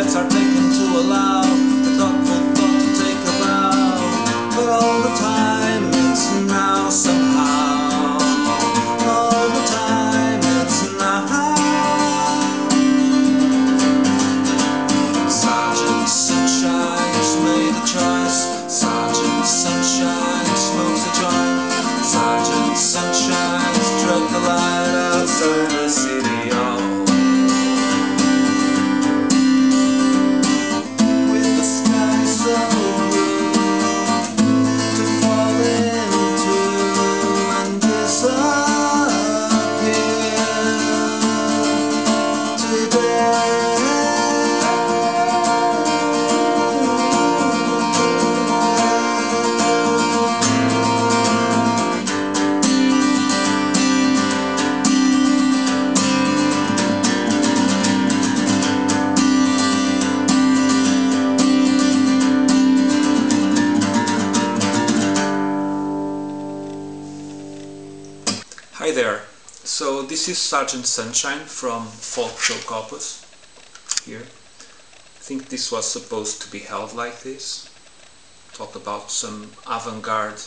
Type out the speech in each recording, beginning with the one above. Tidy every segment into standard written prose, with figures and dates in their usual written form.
steps are taken to allow the thoughtful thought to take a bow. But all the time it's now somehow. All the time it's now. Sergeant Sunshine has made a choice. Sergeant Sunshine smokes a joint. Sergeant Sunshine struck the light outside the city hall. With the sky so blue to fall into and disappear today. Hi there, so this is Sergeant Sunshine from Folkjokeopus here. I think this was supposed to be held like this. Talk about some avant-garde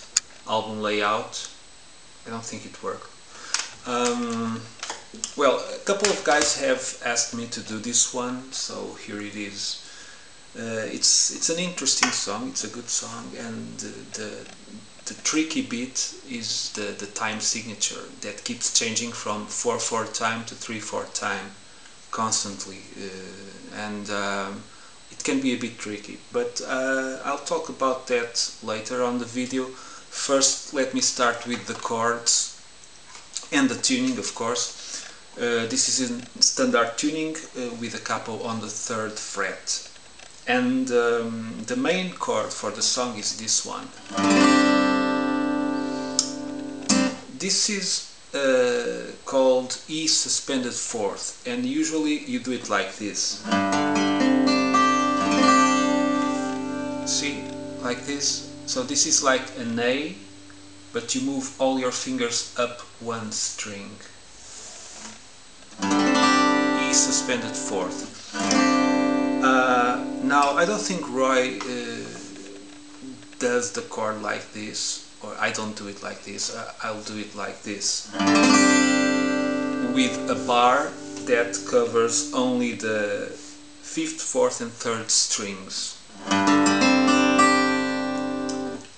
album layout. I don't think it worked. Well, a couple of guys have asked me to do this one, so here it is. It's an interesting song, it's a good song, and the tricky bit is the time signature that keeps changing from 4/4 time to 3/4 time constantly, and it can be a bit tricky, but I'll talk about that later on the video. First, let me start with the chords and the tuning, of course. This is in standard tuning with a capo on the 3rd fret, and the main chord for the song is this one. This is called E suspended 4th, and usually you do it like this. See, like this. So this is like an A, but you move all your fingers up one string. E suspended 4th. Now I don't think Roy does the chord like this. Or I don't do it like this, I'll do it like this, with a bar that covers only the 5th, 4th and 3rd strings.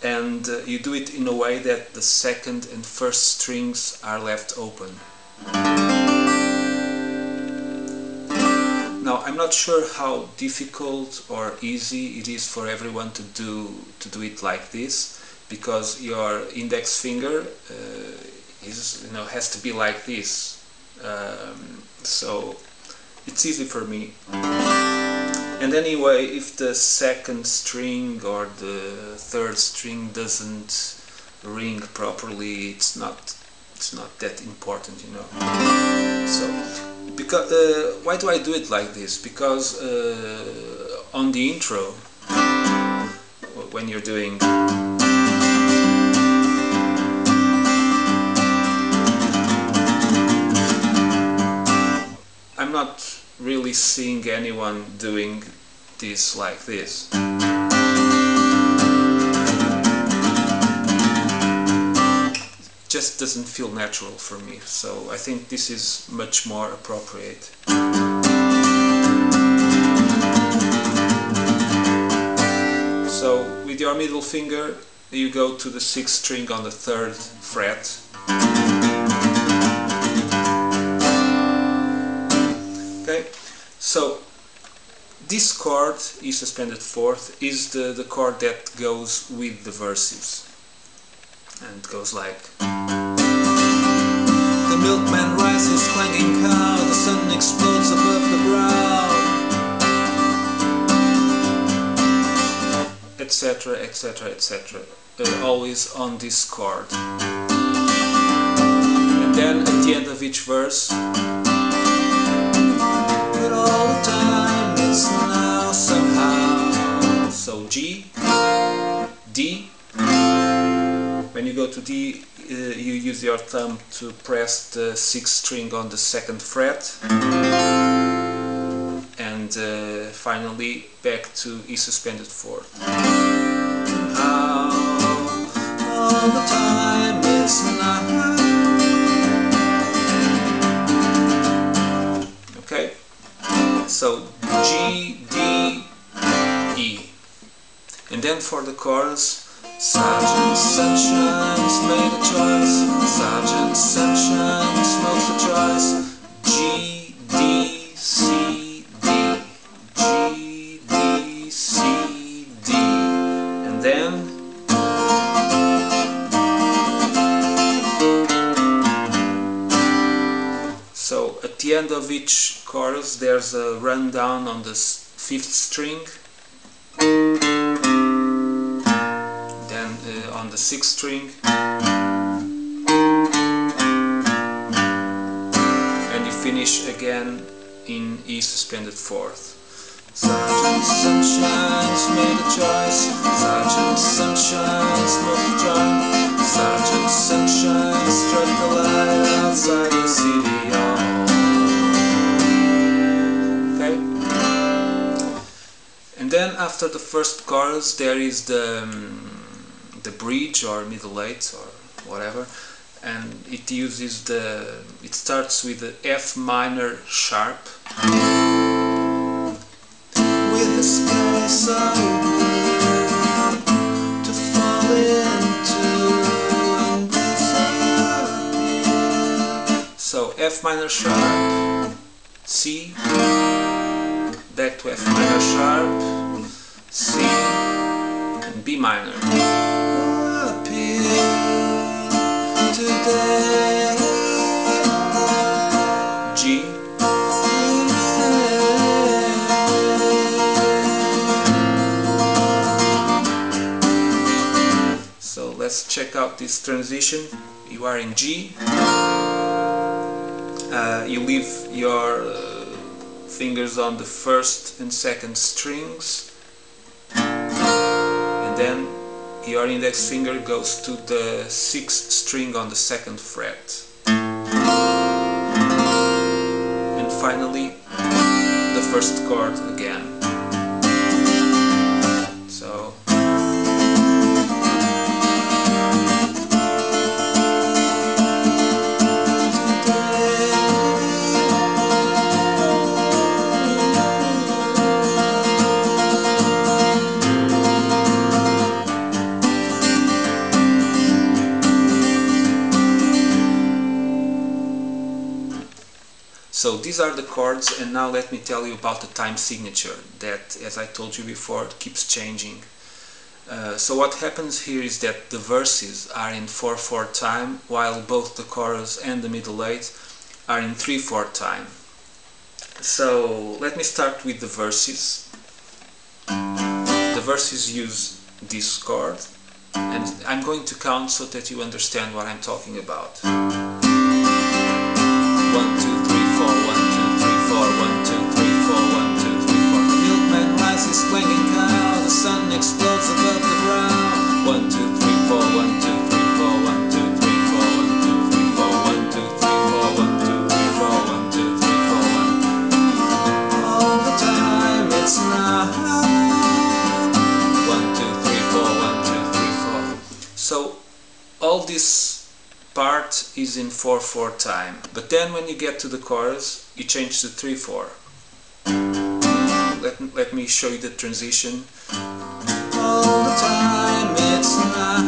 And you do it in a way that the 2nd and 1st strings are left open. Now, I'm not sure how difficult or easy it is for everyone to do it like this, because your index finger has to be like this, so it's easy for me. And anyway, if the 2nd string or the 3rd string doesn't ring properly, it's not that important, you know. So, because why do I do it like this? Because on the intro, when you're doing, I'm not really seeing anyone doing this like this. It just doesn't feel natural for me, so I think this is much more appropriate. So with your middle finger you go to the 6th string on the 3rd fret. Okay, so this chord, E suspended 4th, is the chord that goes with the verses, and it goes like: the milkman rises clanking cow, the sun explodes above the brow, etc, etc, etc, always on this chord. And then at the end of each verse, but all the time it's now somehow. So G, D. When you go to D, you use your thumb to press the 6th string on the 2nd fret, and and finally back to E suspended 4th. All the time it's now. Okay, so G, D, E, and then for the chorus, Sergeant Sunshine's made a choice, Sergeant Sunshine smokes a choice, G, D, C, D, G, D, C, D, and then so at the end of each chorus there's a rundown on the 5th string, then on the 6th string, and you finish again in E suspended 4th. Sergeant Sunshine's made a choice, Sergeant Sunshine smoked a joint, Sergeant Sunshine struck a light outside the city hall. Okay? And then after the first chorus there is the bridge or middle 8 or whatever, and it uses it starts with the F minor sharp, with the sky so blue to fall into and disappear. So F minor sharp, C, back to F minor sharp, C, and B minor. Appear today, G, so let's check out this transition. You are in G, you leave your fingers on the 1st and 2nd strings, and then your index finger goes to the 6th string on the 2nd fret, and finally the 1st chord again. So So these are the chords, and now let me tell you about the time signature that, as I told you before, keeps changing. So what happens here is that the verses are in 4/4 time, while both the chorus and the middle 8 are in 3/4 time. So let me start with the verses. The verses use this chord, and I'm going to count so that you understand what I'm talking about. 1, 2, 3, 4, 1, 2, 3, 4, 1, 2, 3, 4, 1, 2, 3, 4. The milkman rides his clanking cow, the sun explodes above the ground. 1, 2, 3, 4, 1, 2, 3, 4, 1, 2, 3, 4, 1, 2, 3, 4, 1, 2, 3, 4, 1, 2, 3, 4, 1, 2, 3, 4, 1. All the time it's now. 1, 2, 3, 4, 1, 2, 3, 4. So all this part is in 4/4 time, but then when you get to the chorus you change to 3/4. Let me show you the transition. All the time it's now.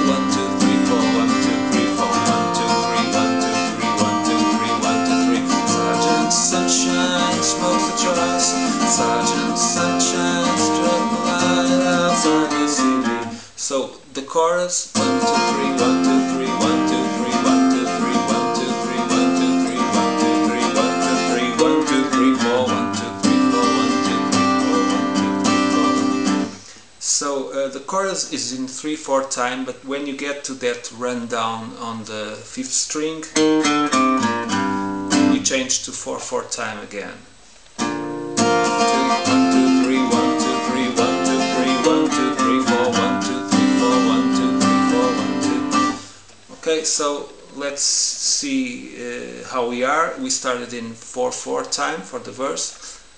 1, 2, 3, 4, 1, 2, 3, 4, 1, 2, 3, 1, 2, 3, 1, 2, 3, 1, 2, 3. Sergeant Sunshine smokes the choice, Sergeant Sunshine struck the light outside the city. So the chorus, 1, 2, 3, 1, 2, 3, 1, 2, 3, 1, 2, 3, 1, 2, 3, 1, 2, 3, 1, 2, 3, 1, 2, 3, 1, 2, 3, 4, 1, 2, 3, 4, 1, 2, 3, 4, 1, 2, 3, 4. So the chorus is in 3/4 time, but when you get to that rundown on the 5th string, you change to 4/4 time again. 1, 2, 3, 1, 2, 3, 1, 2, 3, 1, 2, 3, 4, 1, 2, 3, 4, 1, 2, 3, 4, 1, 2. Okay, so let's see how we are. We started in 4/4 time for the verse.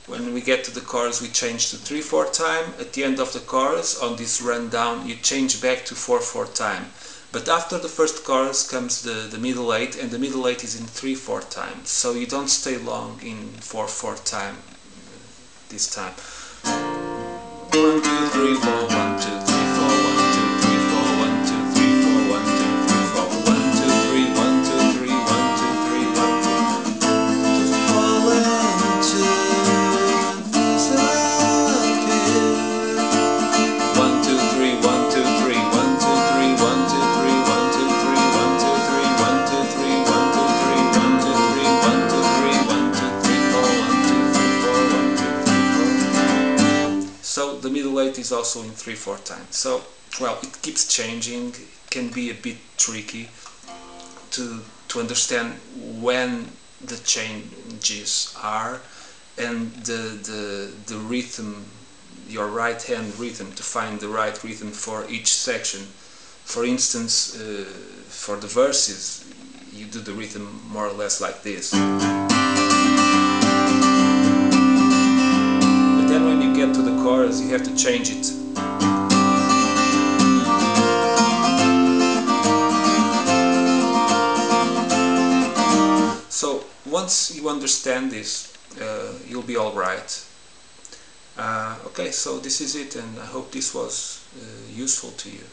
When we get to the chorus, we change to 3/4 time. At the end of the chorus, on this rundown, you change back to 4/4 time. But after the first chorus comes the middle 8, and the middle 8 is in 3/4 time. So you don't stay long in 4/4 time this time. 1, 2, 3, 4, 1, 2, 3, 4, 1, 2, 3, 4, 1, 2, 3, 4, 1, 2, 3, 4, 1, 2, 3, 1, 2, 3, 1, 2, 3, 1, 2. So the middle 8 is also in 3/4 time. So, well, it keeps changing. It can be a bit tricky to understand when the changes are, and the rhythm, your right hand rhythm, to find the right rhythm for each section. For instance, for the verses, you do the rhythm more or less like this. Then when you get to the chorus, you have to change it. So once you understand this, you'll be all right. Okay, so this is it, and I hope this was useful to you.